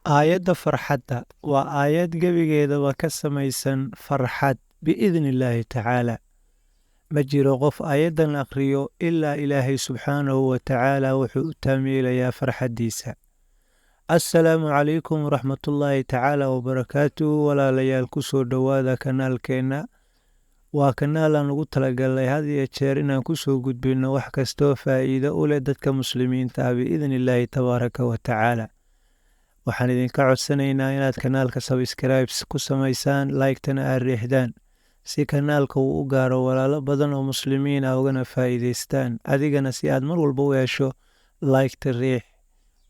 aayadda farxadda waa aayad gebigeedaba ka samaysan farxad biidni illaahi tacaala. ma jiro qof aayaddan akhriyo ilaa ilaahay subxaanahu wa tacaala wuxuu u taamiilayaa farxaddiisa. assalaamu calaykum waraxmatullaahi tacaala wabarakaatuhu. walaalayaal ku soo dhowaada kanaalkeenna. waa kanaal aan ugu talagalnay had iyo jeer inaan ku soo gudbinno wax kastoo faa'iido u leh dadka muslimiinta ah biidni illaahi tabaaraka wa tacaala. waxaan idinka codsanaynaa inaad kanaalka sabscribes ku samaysaan, like-tana aad riixdaan si kanaalka uu u gaaro walaalo badan oo muslimiin ah ugana faa'iidaystaan. adigana si aad mar walba u hesho like-ta riix,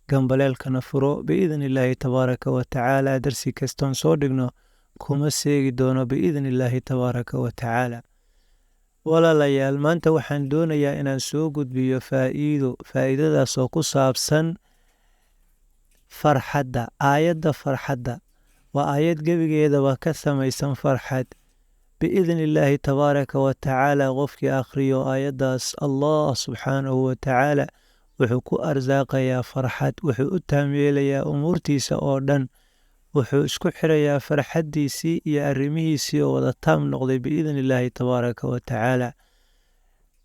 gambaleelkana furo biidni illaahi tabaaraka wa tacaala. darsi kastoon soo dhigno kuma seegi doono biidni illaahi tabaaraka wa tacaala. walaalayaal, maanta waxaan doonayaa inaan soo gudbiyo faa'iidadaas oo ku saabsan farxadda. aayadda farxadda waa aayad gebigeedaba ka samaysan farxad biidni illaahi tabaaraka wa tacaala. qofkii akhriyo aayaddaas allah subxaanahu wa tacaala wuxuu ku arsaaqayaa farxad, wuxuu u taamyeelayaa umuurtiisa oo dhan, wuxuu isku xirayaa farxaddiisii iyo arrimihiisii oo wada taam noqday biidni illaahi tabaaraka wa tacaala.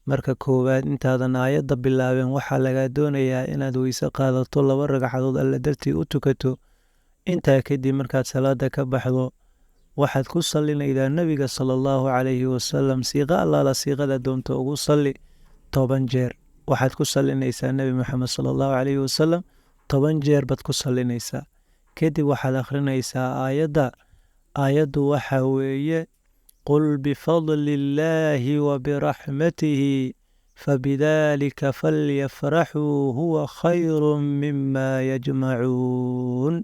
marka koowaad, intaadan aayadda bilaabeen waxaa lagaa doonayaa inaad weyse qaadato, 2 ragcadood alle dartii u tukato. intaa kadib markaad salaada ka baxdo waxaad ku sallinaydaa nebiga sala allahu calayhi wasalam. siiqa allaala siiqada doonto ugu salli 10 jeer. waxaad ku sallinaysaa nebi moxamed sala allahu calayhi wasalam 10 jeer baad ku sallinaysaa. kadib waxaad akhrinaysaa aayaddu waxaa weeye: qul bifadli illaahi wabiraxmatihi fabidaalika falyafraxuu huwa khayru mima yajmacuun.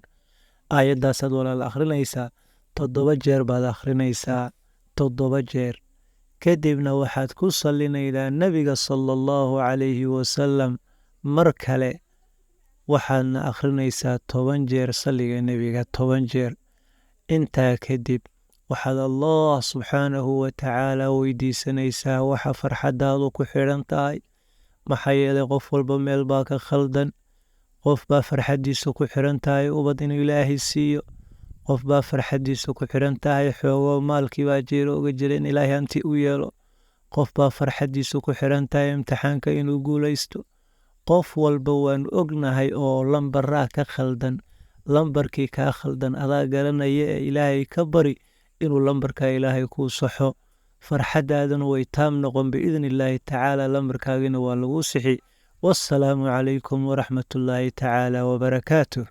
aayaddaasaad walaal akhrinaysaa 7 jeer baad akhrinaysaa 7 jeer. kadibna waxaad ku sallinaydaa nebiga sala allahu calayhi wasalam mar kale, waxaadna akhrinaysaa 10 jeer salliga nebiga 10 jeer. intaa kadib waxaad allah subxaanahu wa tacaala weydiisanaysaa waxa farxaddaadu ku xidhan tahay. maxaa yeelay qof walba meel baa ka khaldan. qof baa farxaddiisa ku xidhan tahay ubad inuu ilaahay siiyo. qof baa farxaddiisa ku xidhan tahay xoogo maalkii baa jeero uga jira in ilaahay hanti u yeelo. qof baa farxaddiisa ku xidhan tahay imtixaanka inuu guulaysto. qof walba waan ognahay oo lambaraa ka khaldan. lambarkii kaa khaldan adaa garanaya ee ilaahay ka bari inuu lambarkaa ilaahay kuu saxo. farxaddaadana way taam noqon biidni illaahi tacaala. lambarkaagina waa lagu sixi. wassalaamu calaykum waraxmatullaahi tacaala wabarakaatuh.